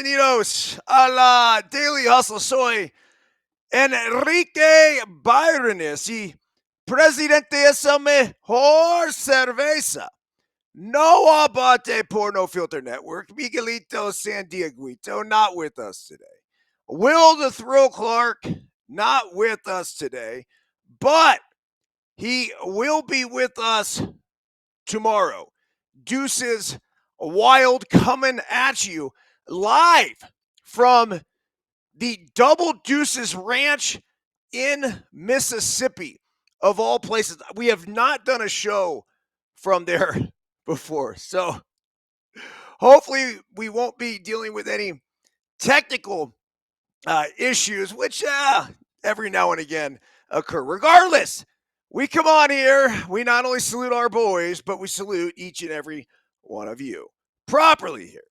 bienvenidos a la Daily Hustle. Soy Enrique Byrnes y presidente es el mejor cerveza. No abate por No Filter Network. Miguelito San Dieguito, not with us today. Will the Thrill Clark, not with us today, but he will be with us tomorrow. Deuces Wild coming at you live from the Double Deuces Ranch in Mississippi, of all places. We have not done a show from there before, so hopefully we won't be dealing with any technical issues, which every now and again occur. Regardless, we come on here, we not only salute our boys, but we salute each and every one of you properly here.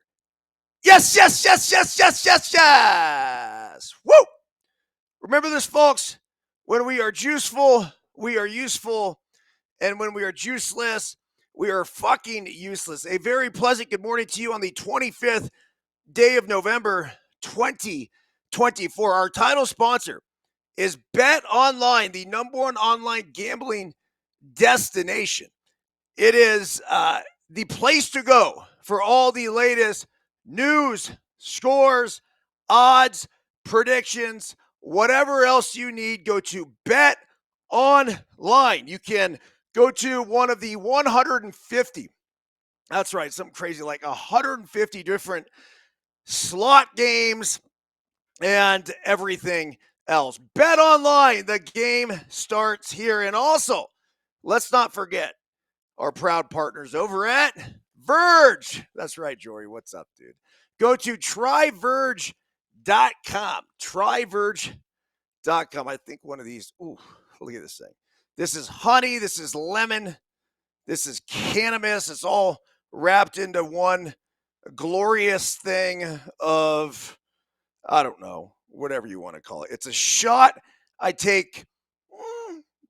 Yes, yes, yes, yes, yes, yes, yes. Woo! Remember this, folks. When we are juiceful, we are useful. And when we are juiceless, we are fucking useless. A very pleasant good morning to you on the 25th day of November, 2024. Our title sponsor is Bet Online, the number one online gambling destination. It is the place to go for all the latest news, scores, odds, predictions, whatever else you need. Go to Bet Online. You can go to one of the 150. That's right, something crazy like 150 different slot games and everything else. Bet Online, the game starts here. And also, let's not forget our proud partners over at Verge. That's right, Jory. What's up, dude? Go to tryverge.com. Tryverge.com. I think one of these, ooh, look at this thing. This is honey. This is lemon. This is cannabis. It's all wrapped into one glorious thing of, I don't know, whatever you want to call it. It's a shot. I take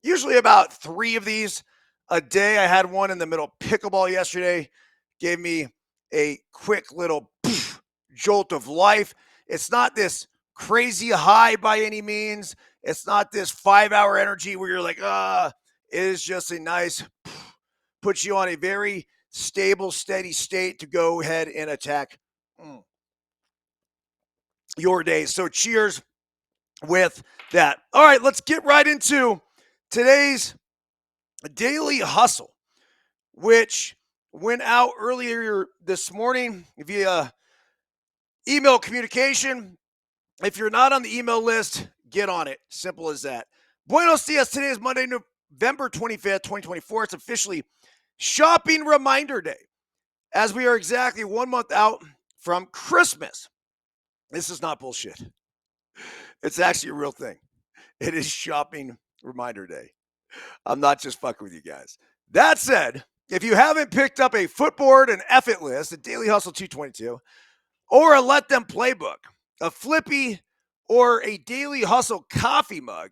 usually about 3 of these a day. I had one in the middle of pickleball yesterday. Gave me a quick little jolt of life. It's not this crazy high by any means. It's not this 5-hour energy where you're like, it is just a nice, puts you on a very stable, steady state to go ahead and attack your day. So cheers with that. All right, let's get right into today's Daily Hustle, which went out earlier this morning via email communication. If you're not on the email list, get on it. Simple as that. Buenos dias. Today is Monday, November 25th, 2024. It's officially Shopping Reminder Day, as we are exactly 1 month out from Christmas. This is not bullshit. It's actually a real thing. It is Shopping Reminder Day. I'm not just fucking with you guys. That said, if you haven't picked up a Footboard, an Effort List, a Daily Hustle 222, or a Let Them Playbook, a Flippy, or a Daily Hustle coffee mug,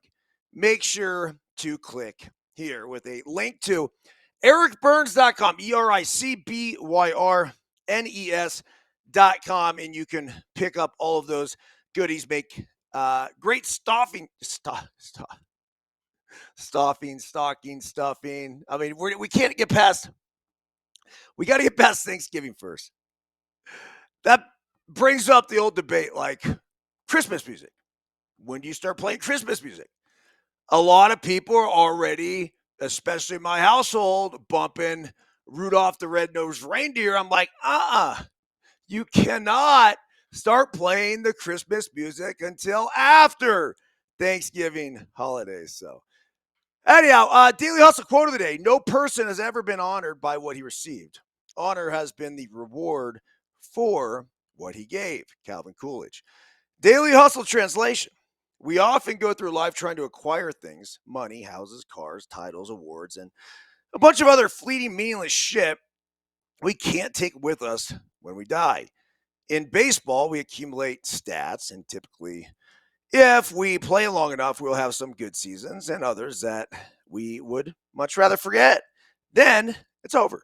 make sure to click here with a link to ericbyrnes.com, EricByrnes.com, and you can pick up all of those goodies. Make great stuffing. I mean, we can't get past. We got to get past Thanksgiving first. That brings up the old debate, like Christmas music. When do you start playing Christmas music? A lot of people are already, especially in my household, bumping Rudolph the Red-Nosed Reindeer. I'm like, you cannot start playing the Christmas music until after Thanksgiving holidays. So anyhow, Daily Hustle quote of the day: no person has ever been honored by what he received. Honor has been the reward for what he gave. Calvin Coolidge. Daily Hustle translation: we often go through life trying to acquire things, money, houses, cars, titles, awards, and a bunch of other fleeting, meaningless shit we can't take with us when we die. In baseball, we accumulate stats, and typically, if we play long enough, we'll have some good seasons and others that we would much rather forget. Then it's over.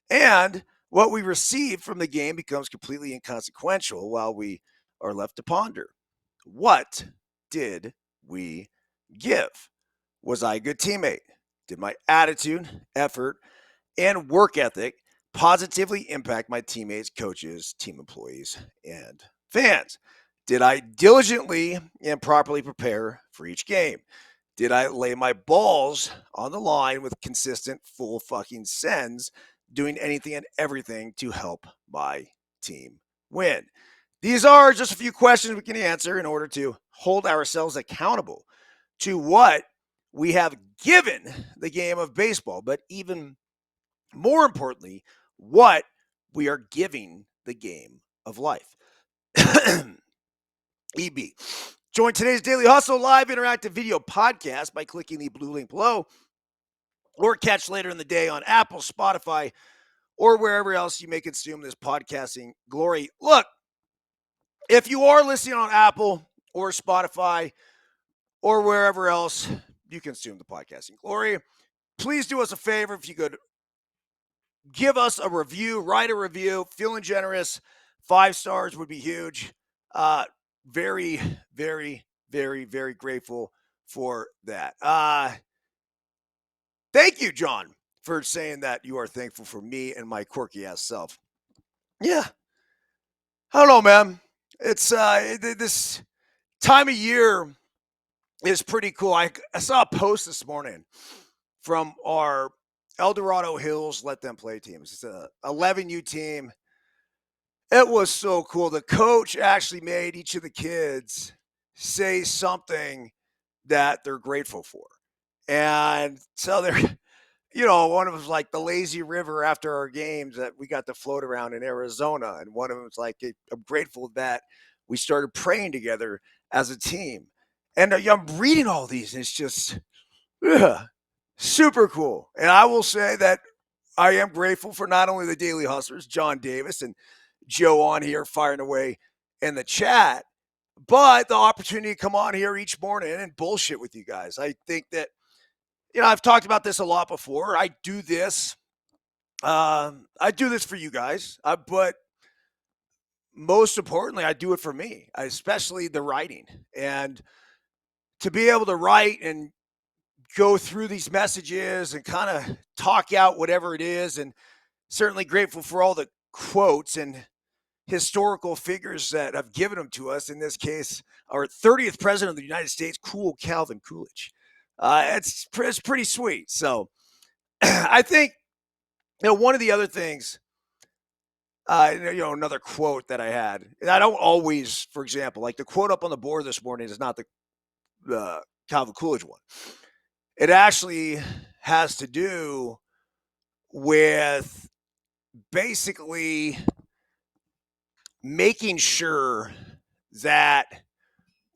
And what we receive from the game becomes completely inconsequential while we are left to ponder. What did we give? Was I a good teammate? Did my attitude, effort, and work ethic positively impact my teammates, coaches, team employees, and fans? Did I diligently and properly prepare for each game? Did I lay my balls on the line with consistent full fucking sends, doing anything and everything to help my team win? These are just a few questions we can answer in order to hold ourselves accountable to what we have given the game of baseball, but even more importantly, what we are giving the game of life. EB. Join today's Daily Hustle live interactive video podcast by clicking the blue link below, or catch later in the day on Apple, Spotify, or wherever else you may consume this podcasting glory. Look, if you are listening on Apple or Spotify or wherever else you consume the podcasting glory, please do us a favor if you could give us a review, write a review. Feeling generous, 5 stars would be huge. Very, very, very, very grateful for that. Thank you, John, for saying that you are thankful for me and my quirky ass self. Yeah, I don't know, man. It's this time of year is pretty cool. I saw a post this morning from our El Dorado Hills Let Them Play teams. It's a 11U team. It was so cool. The coach actually made each of the kids say something that they're grateful for. And so they're, one of them was like the lazy river after our games that we got to float around in Arizona. And one of them was like, I'm grateful that we started praying together as a team. And I'm reading all these, and it's just super cool. And I will say that I am grateful for not only the Daily Hustlers, John Davis and Joe on here firing away in the chat, but the opportunity to come on here each morning and bullshit with you guys. I think that, I've talked about this a lot before. I do this. I do this for you guys, but most importantly, I do it for me, especially the writing. And to be able to write and go through these messages and kind of talk out whatever it is, and certainly grateful for all the quotes and historical figures that have given them to us. In this case, our 30th president of the United States, cool Calvin Coolidge. It's pretty sweet. So I think, one of the other things, another quote that I had, and I don't always, for example, like the quote up on the board this morning is not the Calvin Coolidge one. It actually has to do with basically making sure that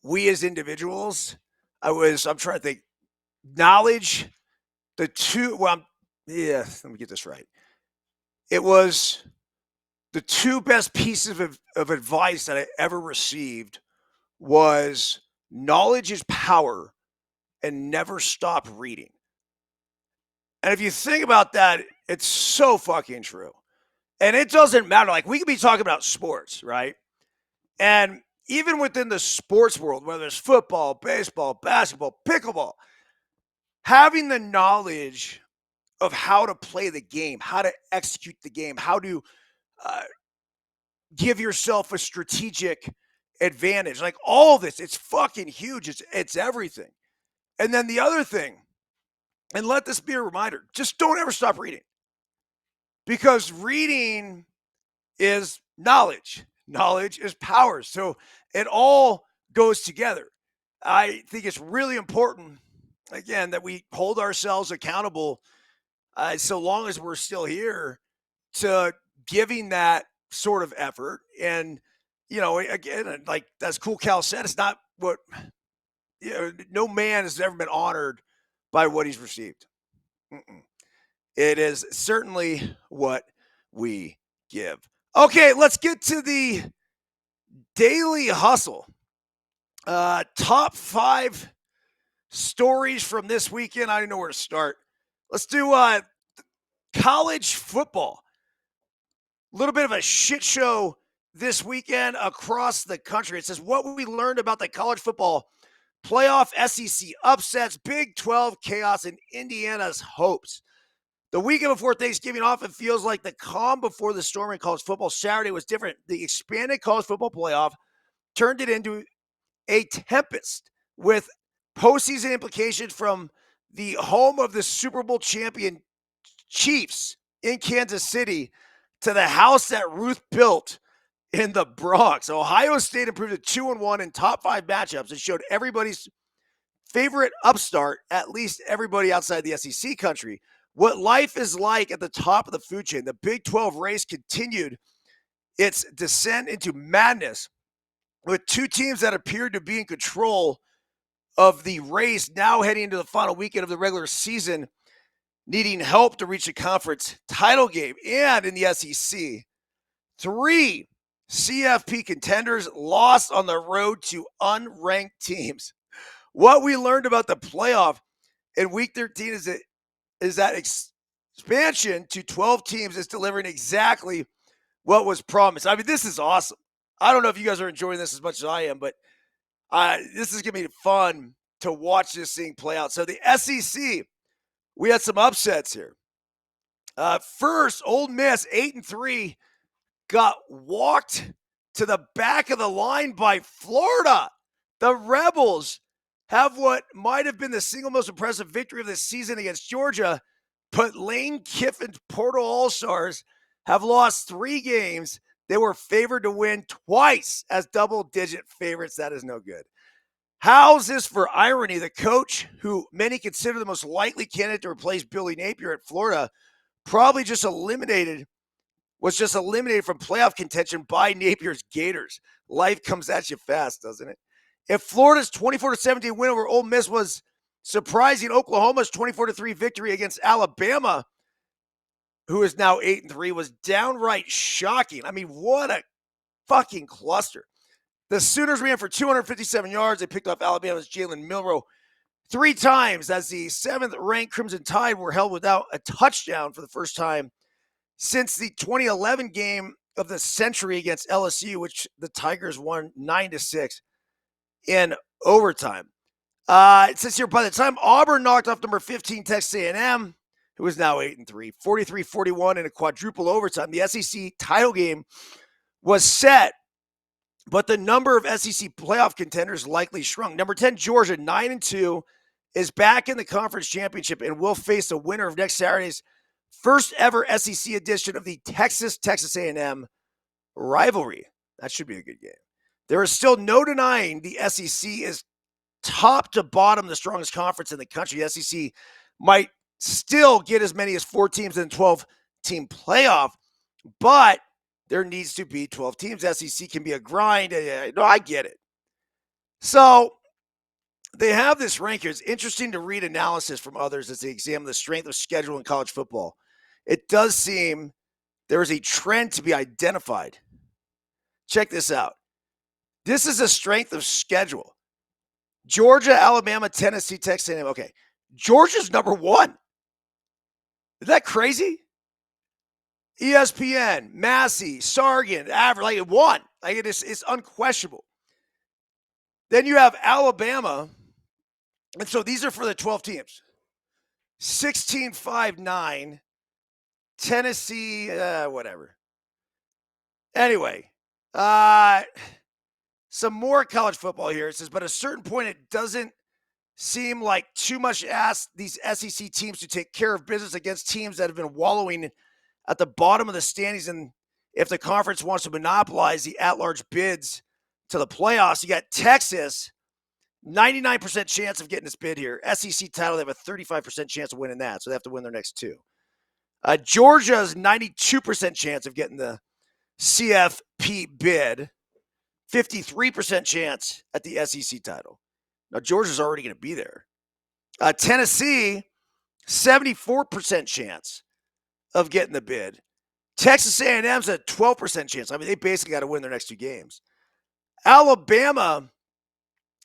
we as individuals, I'm trying to think, knowledge, let me get this right. It was the two best pieces of advice that I ever received was knowledge is power and never stop reading. And if you think about that, it's so fucking true. And it doesn't matter. Like, we could be talking about sports, right? And even within the sports world, whether it's football, baseball, basketball, pickleball, having the knowledge of how to play the game, how to execute the game, how to give yourself a strategic advantage, like all of this, it's fucking huge. It's everything. And then the other thing, and let this be a reminder, just don't ever stop reading, because reading is knowledge. Knowledge is power. So it all goes together. I think it's really important, again, that we hold ourselves accountable, so long as we're still here, to giving that sort of effort. And, again, like that's cool Cal said, it's not what, no man has ever been honored by what he's received. Mm-mm. It is certainly what we give. Okay, let's get to the Daily Hustle. Top 5 stories from this weekend. I don't know where to start. Let's do college football. A little bit of a shit show this weekend across the country. It says what we learned about the college football playoff, SEC upsets, Big 12 chaos, and Indiana's hopes. The weekend before Thanksgiving often feels like the calm before the storm in college football. Saturday was different. The expanded college football playoff turned it into a tempest with postseason implications from the home of the Super Bowl champion Chiefs in Kansas City to the house that Ruth built in the Bronx. Ohio State improved to 2-1 in top 5 matchups and showed everybody's favorite upstart, at least everybody outside the SEC country, what life is like at the top of the food chain. The Big 12 race continued its descent into madness with two teams that appeared to be in control of the race now heading into the final weekend of the regular season, needing help to reach a conference title game. And in the SEC, 3 CFP contenders lost on the road to unranked teams. What we learned about the playoff in Week 13 is that expansion to 12 teams is delivering exactly what was promised. I mean, this is awesome. I don't know if you guys are enjoying this as much as I am, but this is going to be fun to watch this thing play out. So the SEC, we had some upsets here. First, Ole Miss, 8-3, got walked to the back of the line by Florida. The Rebels have what might have been the single most impressive victory of the season against Georgia, but Lane Kiffin's Portal All-Stars have lost 3 games. They were favored to win twice as double-digit favorites. That is no good. How's this for irony? The coach, who many consider the most likely candidate to replace Billy Napier at Florida, was just eliminated from playoff contention by Napier's Gators. Life comes at you fast, doesn't it? If Florida's 24-17 win over Ole Miss was surprising, Oklahoma's 24-3 victory against Alabama, who is now 8-3, was downright shocking. I mean, what a fucking cluster. The Sooners ran for 257 yards. They picked off Alabama's Jalen Milroe 3 times as the 7th-ranked Crimson Tide were held without a touchdown for the first time since the 2011 game of the century against LSU, which the Tigers won 9-6 in overtime. It says here, by the time Auburn knocked off number 15 Texas A&M, who is now 8-3, 43-41 in a quadruple overtime, the SEC title game was set, but the number of SEC playoff contenders likely shrunk. Number 10, Georgia, 9-2, is back in the conference championship and will face the winner of next Saturday's first ever SEC edition of the Texas A&M rivalry. That should be a good game. There is still no denying the SEC is top to bottom the strongest conference in the country. The SEC might still get as many as 4 teams in the 12-team playoff, but there needs to be 12 teams. SEC can be a grind. No, I get it. So they have this rank here. It's interesting to read analysis from others as they examine the strength of schedule in college football. It does seem there is a trend to be identified. Check this out. This is a strength of schedule. Georgia, Alabama, Tennessee, Texas A&M. Okay, Georgia's number 1. Is that crazy? ESPN, Massey, Sargent, Average, like it won. Like it's unquestionable. Then you have Alabama, and so these are for the 12 teams. 16-5-9, Tennessee, whatever. Anyway, some more college football here. It says, but at a certain point, it doesn't seem like too much to ask these SEC teams to take care of business against teams that have been wallowing at the bottom of the standings. And if the conference wants to monopolize the at-large bids to the playoffs, you got Texas, 99% chance of getting this bid here. SEC title, they have a 35% chance of winning that, so they have to win their next 2. Georgia's 92% chance of getting the CFP bid, 53% chance at the SEC title. Now, Georgia's already going to be there. Tennessee, 74% chance of getting the bid. Texas A&M's a 12% chance. I mean, they basically got to win their next 2 games. Alabama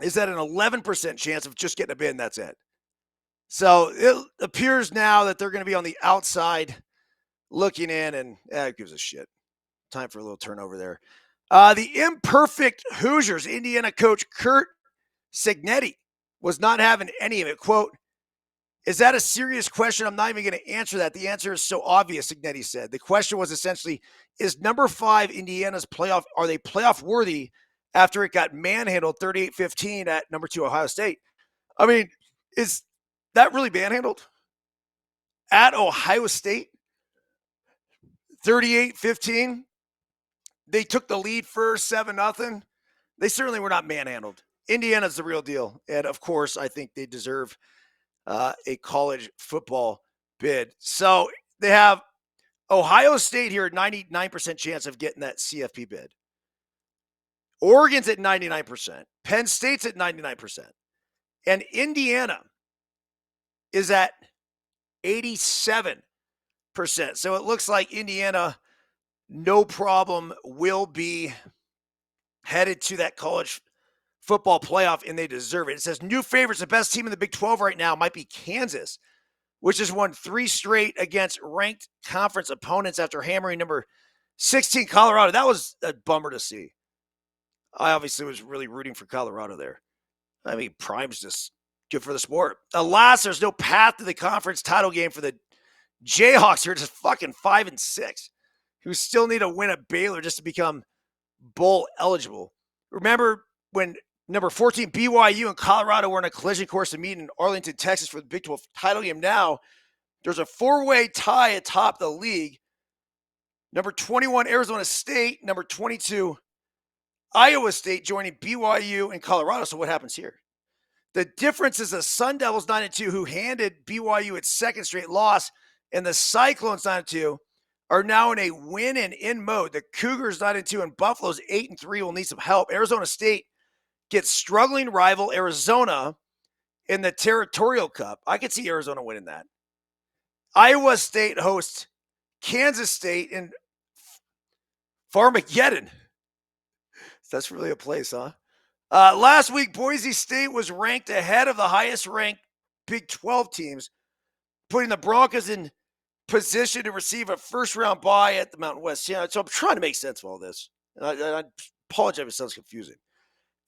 is at an 11% chance of just getting a bid, and that's it. So it appears now that they're going to be on the outside looking in, and who gives a shit? Time for a little turnover there. The imperfect Hoosiers, Indiana coach Kurt Cignetti was not having any of it. Quote, is that a serious question? I'm not even going to answer that. The answer is so obvious, Cignetti said. The question was essentially, is number 5 Indiana's playoff, are they playoff worthy after it got manhandled 38-15 at number 2 Ohio State? I mean, is that really manhandled? At Ohio State, 38-15. They took the lead first, 7-0. They certainly were not manhandled. Indiana's the real deal. And of course, I think they deserve a college football bid. So they have Ohio State here, 99% chance of getting that CFP bid. Oregon's at 99%. Penn State's at 99%. And Indiana is at 87%. So it looks like Indiana, no problem, will be headed to that college football playoff, and they deserve it. It says new favorites, the best team in the Big 12 right now might be Kansas, which has won 3 straight against ranked conference opponents after hammering number 16 Colorado. That was a bummer to see. I obviously was really rooting for Colorado there. I mean, Prime's just good for the sport. Alas, there's no path to the conference title game for the Jayhawks here, just fucking 5-6, who still need to win at Baylor just to become bowl eligible. Remember when number 14 BYU and Colorado were in a collision course to meet in Arlington, Texas for the Big 12 title game? Now there's a 4-way tie atop the league. Number 21 Arizona State, number 22 Iowa State joining BYU and Colorado. So what happens here? The difference is the Sun Devils 9-2, who handed BYU its second straight loss, and the Cyclones 9-2 are now in a win and in mode. The Cougars 9-2 and Buffalo's 8-3 will need some help. Arizona State gets struggling rival Arizona in the Territorial Cup. I could see Arizona winning that. Iowa State hosts Kansas State in Farmageddon. That's really a place, huh? Last week, Boise State was ranked ahead of the highest-ranked Big 12 teams, putting the Broncos in position to receive a first-round bye at the Mountain West. Yeah, so I'm trying to make sense of all this. I apologize if it sounds confusing.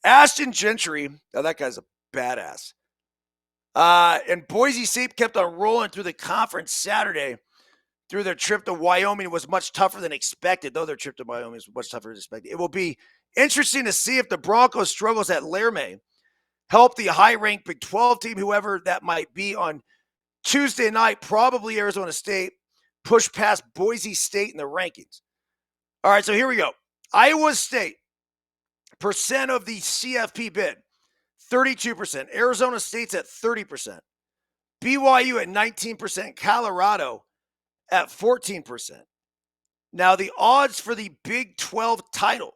Ashton Gentry, now that guy's a badass. And Boise State kept on rolling through the conference Saturday through their trip to Wyoming. Was much tougher than expected, though their trip to Wyoming was much tougher than expected. It will be interesting to see if the Broncos' struggles at Laramie help the high-ranked Big 12 team, whoever that might be, on Tuesday night, probably Arizona State, push past Boise State in the rankings. All right, so here we go. Iowa State, percent of the CFP bid, 32%. Arizona State's at 30%. BYU at 19%. Colorado at 14%. Now, the odds for the Big 12 title,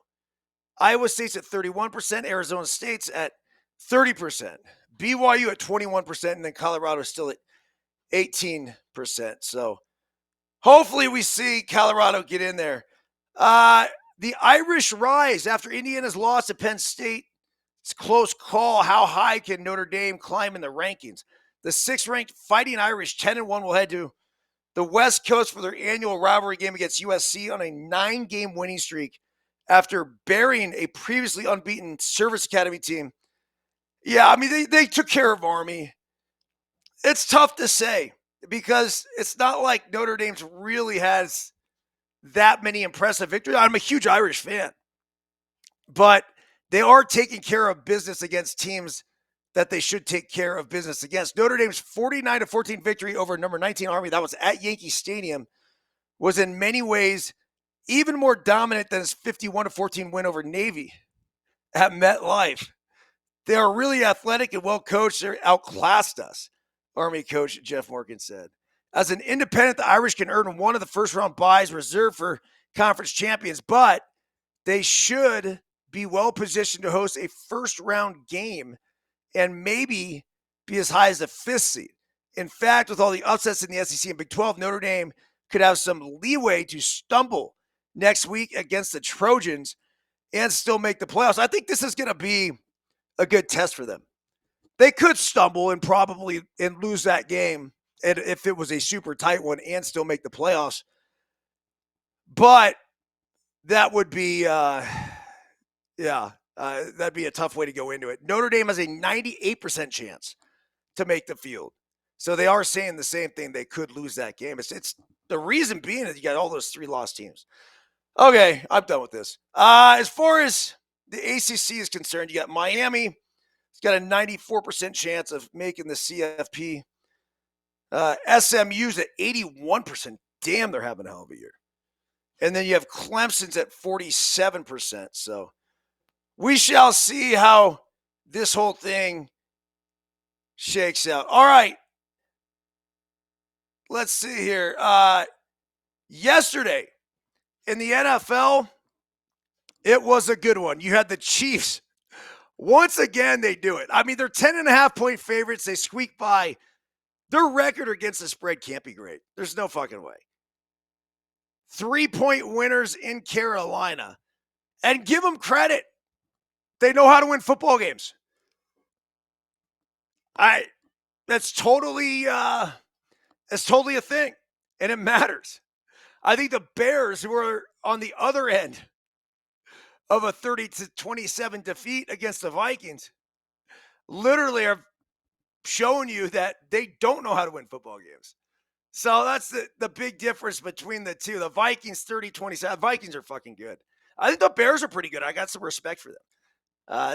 Iowa State's at 31%. Arizona State's at 30%. BYU at 21%. And then Colorado still at 18%. So hopefully we see Colorado get in there. The Irish rise after Indiana's loss to Penn State. It's a close call. How high can Notre Dame climb in the rankings? The 6th-ranked Fighting Irish, 10-1, will head to the West Coast for their annual rivalry game against USC on a 9-game winning streak after burying a previously unbeaten Service Academy team. Yeah, I mean, they took care of Army. It's tough to say because it's not like Notre Dame's really has that many impressive victories. I'm a huge Irish fan, but they are taking care of business against teams that they should take care of business against. Notre Dame's 49-14 victory over number 19 Army, that was at Yankee Stadium, was in many ways even more dominant than his 51-14 win over Navy at MetLife. They are really athletic and well coached. They outclassed us, Army coach Jeff Morgan said. As an independent, the Irish can earn one of the first-round byes reserved for conference champions, but they should be well-positioned to host a first-round game and maybe be as high as the 5th seed. In fact, with all the upsets in the SEC and Big 12, Notre Dame could have some leeway to stumble next week against the Trojans and still make the playoffs. I think this is going to be a good test for them. They could stumble and probably lose that game, and if it was a super tight one, and still make the playoffs. But that would be, that'd be a tough way to go into it. Notre Dame has a 98% chance to make the field. So they are saying the same thing. They could lose that game. It's the reason being that you got all those 3 lost teams. Okay, I'm done with this. As far as the ACC is concerned, you got Miami. It's got a 94% chance of making the CFP. SMU's at 81%. Damn, they're having a hell of a year. And then you have Clemson's at 47%. So we shall see how this whole thing shakes out. All right. Let's see here. Yesterday in the NFL, it was a good one. You had the Chiefs. Once again, they do it. I mean, they're 10.5-point favorites. They squeak by. Their record against the spread can't be great. There's no fucking way. 3-point winners in Carolina. And give them credit. They know how to win football games. That's totally a thing. And it matters. I think the Bears, who are on the other end of a 30-27 defeat against the Vikings, literally are showing you that they don't know how to win football games. So that's the big difference between the two. The Vikings 30-27. Vikings are fucking good. I think the Bears are pretty good. I got some respect for them.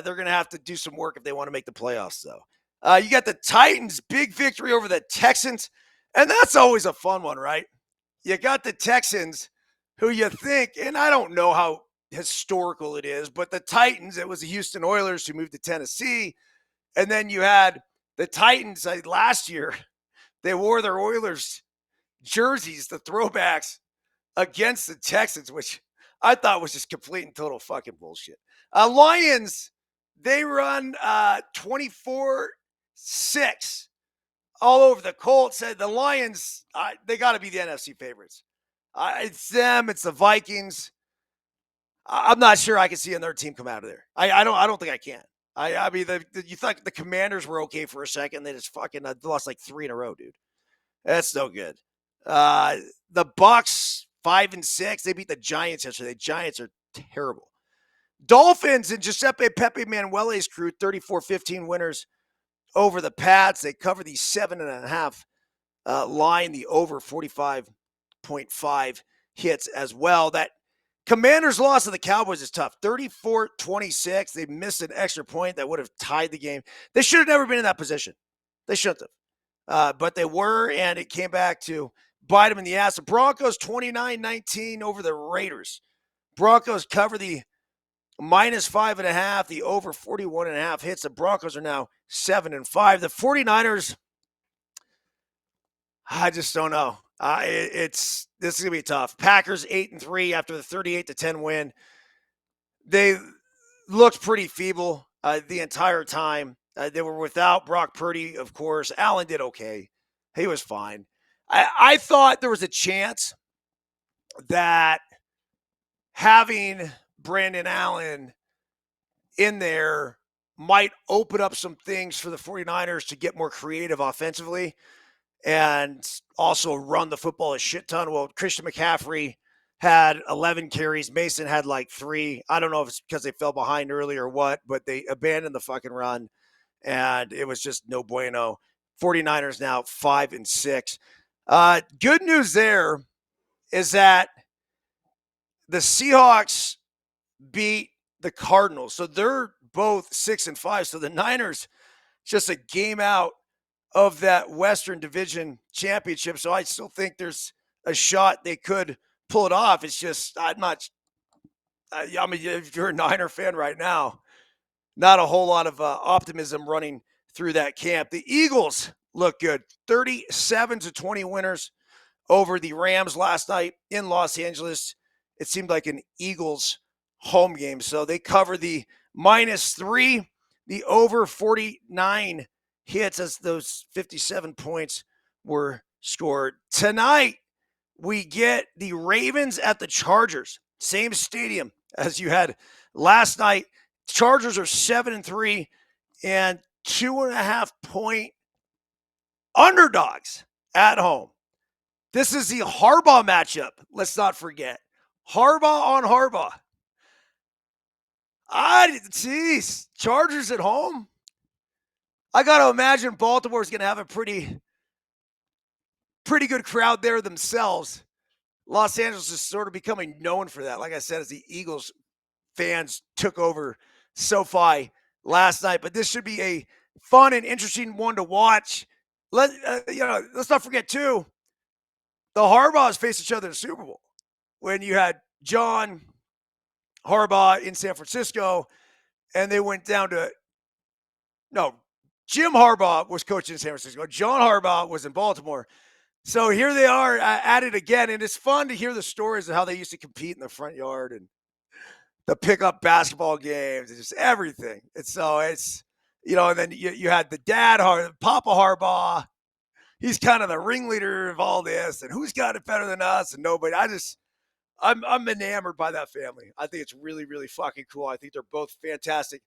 They're going to have to do some work if they want to make the playoffs, though. You got the Titans, big victory over the Texans. And that's always a fun one, right? You got the Texans, who you think, and I don't know how historical it is, but the Titans, it was the Houston Oilers who moved to Tennessee. And then you had the Titans last year. They wore their Oilers jerseys, the throwbacks, against the Texans, which I thought was just complete and total fucking bullshit. Lions, they run 24-6 all over the Colts. The Lions, they got to be the NFC favorites. It's them. It's the Vikings. I'm not sure I can see another team come out of there. I don't think I can. I mean, you thought the Commanders were okay for a second. They just fucking lost like 3 in a row, dude. That's no good. The Bucks 5-6. They beat the Giants yesterday. The Giants are terrible. Dolphins and Giuseppe Pepe Manuele's crew, 34-15 winners over the Pats. They cover the 7.5 line, the over 45.5 hits as well. That Commanders loss to the Cowboys is tough. 34-26. They missed an extra point that would have tied the game. They should have never been in that position. They shouldn't have. But they were, and it came back to bite them in the ass. The Broncos 29-19 over the Raiders. Broncos cover the -5.5, the over 41.5 hits. The Broncos are now 7-5. The 49ers, I just don't know. This is gonna be tough. Packers 8-3 after the 38-10 win. They looked pretty feeble the entire time. They were without Brock Purdy, of course. Allen did okay. He was fine. I thought there was a chance that having Brandon Allen in there might open up some things for the 49ers to get more creative offensively and also run the football a shit ton. Well, Christian McCaffrey had 11 carries. Mason had like 3. I don't know if it's because they fell behind early or what, but they abandoned the fucking run, and it was just no bueno. 49ers now 5-6. Good news there is that the Seahawks beat the Cardinals. So they're both 6-5. So the Niners just a game out of that Western Division championship. So I still think there's a shot they could pull it off. It's just, I'm not, I mean, if you're a Niner fan right now, not a whole lot of optimism running through that camp. The Eagles look good. 37-20 winners over the Rams last night in Los Angeles. It seemed like an Eagles home game. So they cover the -3, the over 49 hits as those 57 points were scored. Tonight, we get the Ravens at the Chargers. Same stadium as you had last night. Chargers are 7-3 and 2.5-point underdogs at home. This is the Harbaugh matchup. Let's not forget. Harbaugh on Harbaugh. Jeez, Chargers at home. I got to imagine Baltimore's going to have a pretty good crowd there themselves. Los Angeles is sort of becoming known for that. Like I said, as the Eagles fans took over SoFi last night, but this should be a fun and interesting one to watch. Let's not forget too, the Harbaughs faced each other in the Super Bowl when you had John Harbaugh in San Francisco, and they went down to Jim Harbaugh was coaching in San Francisco. John Harbaugh was in Baltimore. So here they are at it again, and it's fun to hear the stories of how they used to compete in the front yard and the pickup basketball games and just everything. And so it's, and then you had the dad, Papa Harbaugh. He's kind of the ringleader of all this, and who's got it better than us? And nobody. I'm enamored by that family. I think it's really, really fucking cool. I think they're both fantastic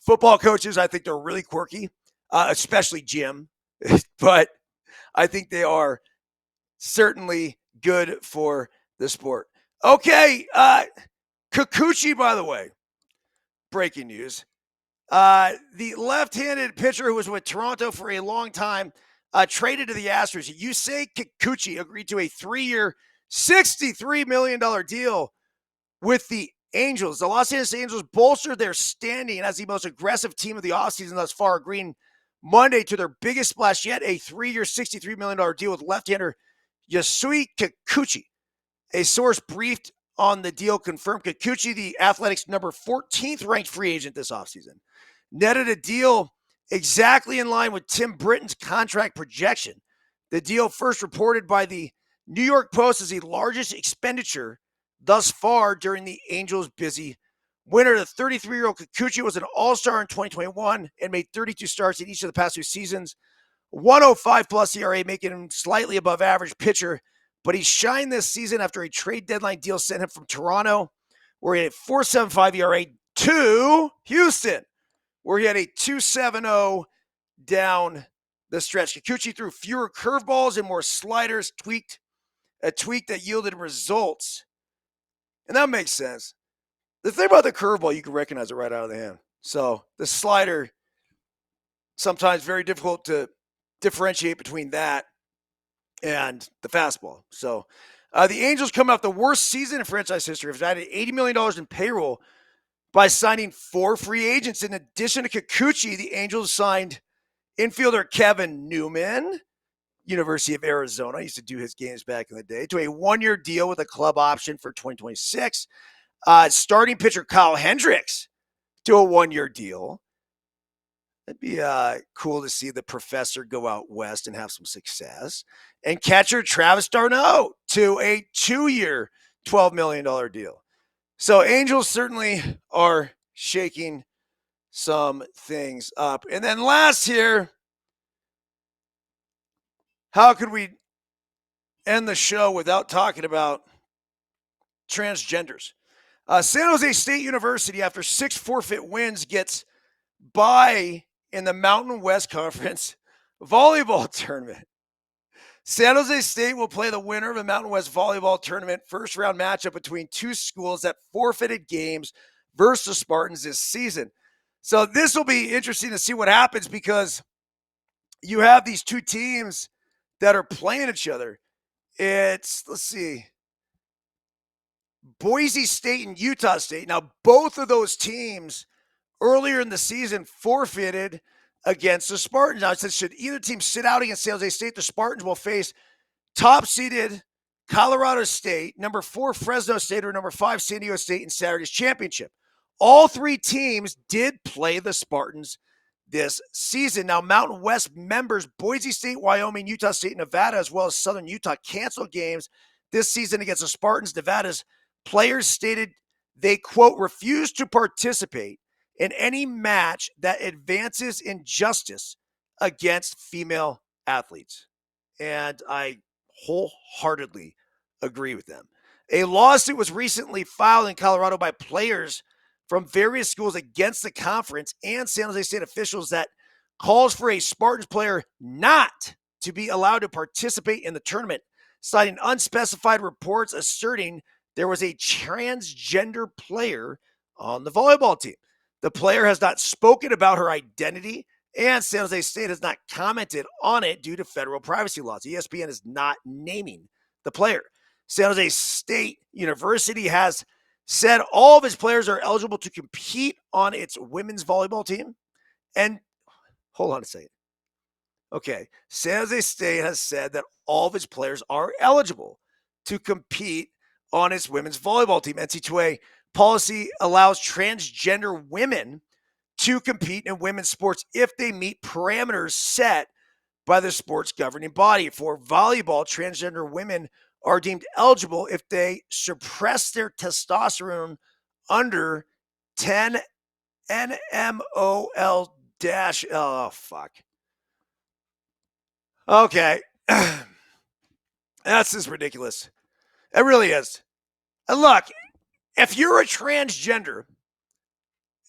football coaches. I think they're really quirky, especially Jim. But I think they are certainly good for the sport. Okay, Kikuchi, by the way, breaking news. The left-handed pitcher who was with Toronto for a long time traded to the Astros. Yusei Kikuchi agreed to a 3-year, $63 million deal with the Angels. The Los Angeles Angels bolstered their standing as the most aggressive team of the offseason thus far, agreeing Monday to their biggest splash yet, a 3-year, $63 million deal with left-hander Yusei Kikuchi. A source briefed on the deal confirmed Kikuchi, the Athletics' number 14th ranked free agent this offseason, netted a deal exactly in line with Tim Britton's contract projection. The deal, first reported by the New York Post, is the largest expenditure thus far during the Angels' busy winter. The 33-year-old Kikuchi was an all-star in 2021 and made 32 starts in each of the past 2 seasons. 105 plus ERA, making him slightly above average pitcher, but he shined this season after a trade deadline deal sent him from Toronto, where he had a 4.75 ERA, to Houston, where he had a 2.70 down the stretch. Kikuchi threw fewer curveballs and more sliders, a tweak that yielded results. And that makes sense. The thing about the curveball, you can recognize it right out of the hand. So the slider, sometimes very difficult to differentiate between that and the fastball. So the Angels coming off the worst season in franchise history have added $80 million in payroll by signing 4 free agents. In addition to Kikuchi, the Angels signed infielder Kevin Newman, University of Arizona. I used to do his games back in the day, to a 1-year deal with a club option for 2026. Starting pitcher Kyle Hendricks to a 1-year deal. It'd be cool to see the professor go out west and have some success. And catcher Travis d'Arnaud to a 2-year, $12 million deal. So Angels certainly are shaking some things up. And then last here, how could we end the show without talking about transgenders? San Jose State University, after 6 forfeit wins, gets by in the Mountain West Conference volleyball tournament. San Jose State will play the winner of the Mountain West volleyball tournament first round matchup between 2 schools that forfeited games versus the Spartans this season. So this will be interesting to see what happens, because you have these 2 teams that are playing each other. It's, let's see, Boise State and Utah State. Now, both of those teams earlier in the season forfeited against the Spartans. Now, it says, should either team sit out against San Jose State, the Spartans will face top-seeded Colorado State, number 4 Fresno State, or number 5 San Diego State in Saturday's championship. All 3 teams did play the Spartans this season. Now, Mountain West members Boise State, Wyoming, Utah State, Nevada, as well as Southern Utah canceled games this season against the Spartans. Nevada's players stated they, quote, refuse to participate in any match that advances injustice against female athletes. And I wholeheartedly agree with them. A lawsuit was recently filed in Colorado by players from various schools against the conference and San Jose State officials that calls for a Spartans player not to be allowed to participate in the tournament, citing unspecified reports asserting there was a transgender player on the volleyball team. The player has not spoken about her identity, and San Jose State has not commented on it due to federal privacy laws. ESPN is not naming the player. San Jose State University has said all of its players are eligible to compete on its women's volleyball team. And hold on a second. Okay, San Jose State has said that all of its players are eligible to compete on its women's volleyball team. NC2A policy allows transgender women to compete in women's sports if they meet parameters set by the sport's governing body. For volleyball, transgender women are deemed eligible if they suppress their testosterone under 10 nmol dash. Oh, fuck. Okay. That's just ridiculous. It really is. And look, if you're a transgender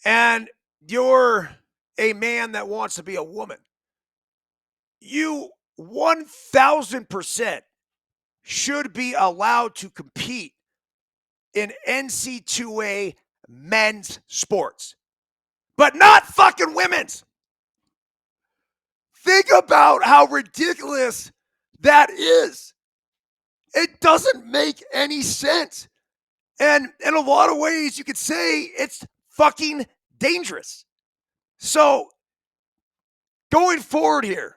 and you're a man that wants to be a woman, you 1000% should be allowed to compete in NC2A men's sports, but not fucking women's. Think about how ridiculous that is. It doesn't make any sense. And in a lot of ways, you could say it's fucking dangerous. So, going forward here,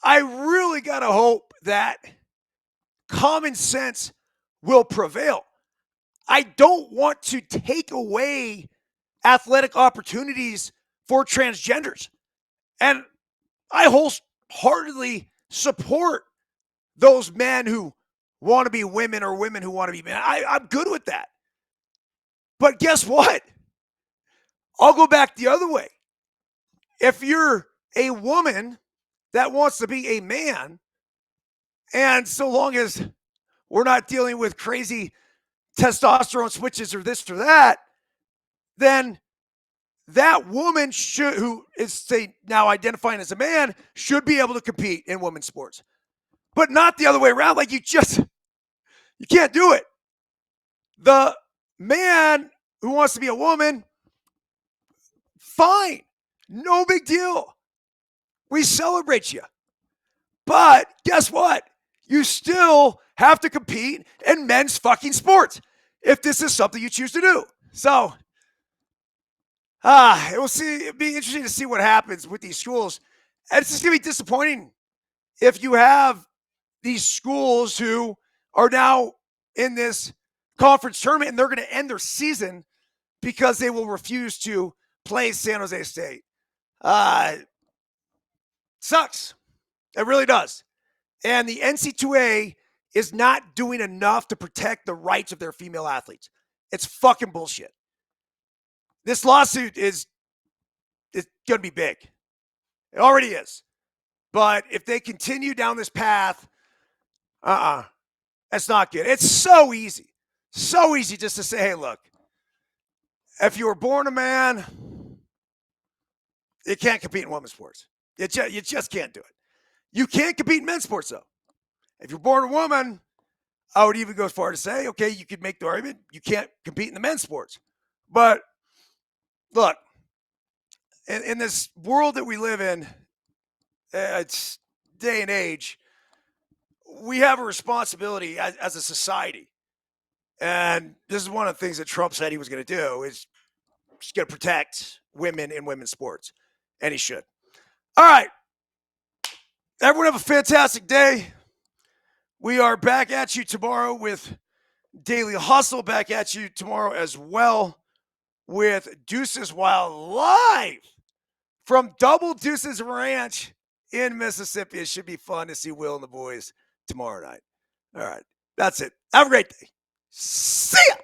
I really got to hope that common sense will prevail. I don't want to take away athletic opportunities for transgenders. And I wholeheartedly support those men who want to be women or women who want to be men. I'm good with that. But guess what? I'll go back the other way. If you're a woman that wants to be a man, and so long as we're not dealing with crazy testosterone switches or this or that, then that woman should, who is say now identifying as a man, should be able to compete in women's sports. But not the other way around. Like you can't do it. The man who wants to be a woman, fine. No big deal. We celebrate you. But guess what? You still have to compete in men's fucking sports if this is something you choose to do. So, it'll be interesting to see what happens with these schools. And it's just going to be disappointing if you have these schools who are now in this conference tournament and they're going to end their season because they will refuse to play San Jose State. Sucks. It really does. And the NC2A is not doing enough to protect the rights of their female athletes. It's fucking bullshit. This lawsuit is going to be big. It already is. But if they continue down this path, that's not good. It's so easy just to say, hey, look, if you were born a man, you can't compete in women's sports. You just can't do it. You can't compete in men's sports, though. If you're born a woman, I would even go as far to say, okay, you could make the argument you can't compete in the men's sports. But look, in this world that we live in, it's day and age, we have a responsibility as a society. And this is one of the things that Trump said he was going to do is he's going to protect women in women's sports. And he should. All right. Everyone have a fantastic day. We are back at you tomorrow with Daily Hustle. Back at you tomorrow as well with Deuces Wild live from Double Deuces Ranch in Mississippi. It should be fun to see Will and the boys tomorrow night. All right. That's it. Have a great day. See ya.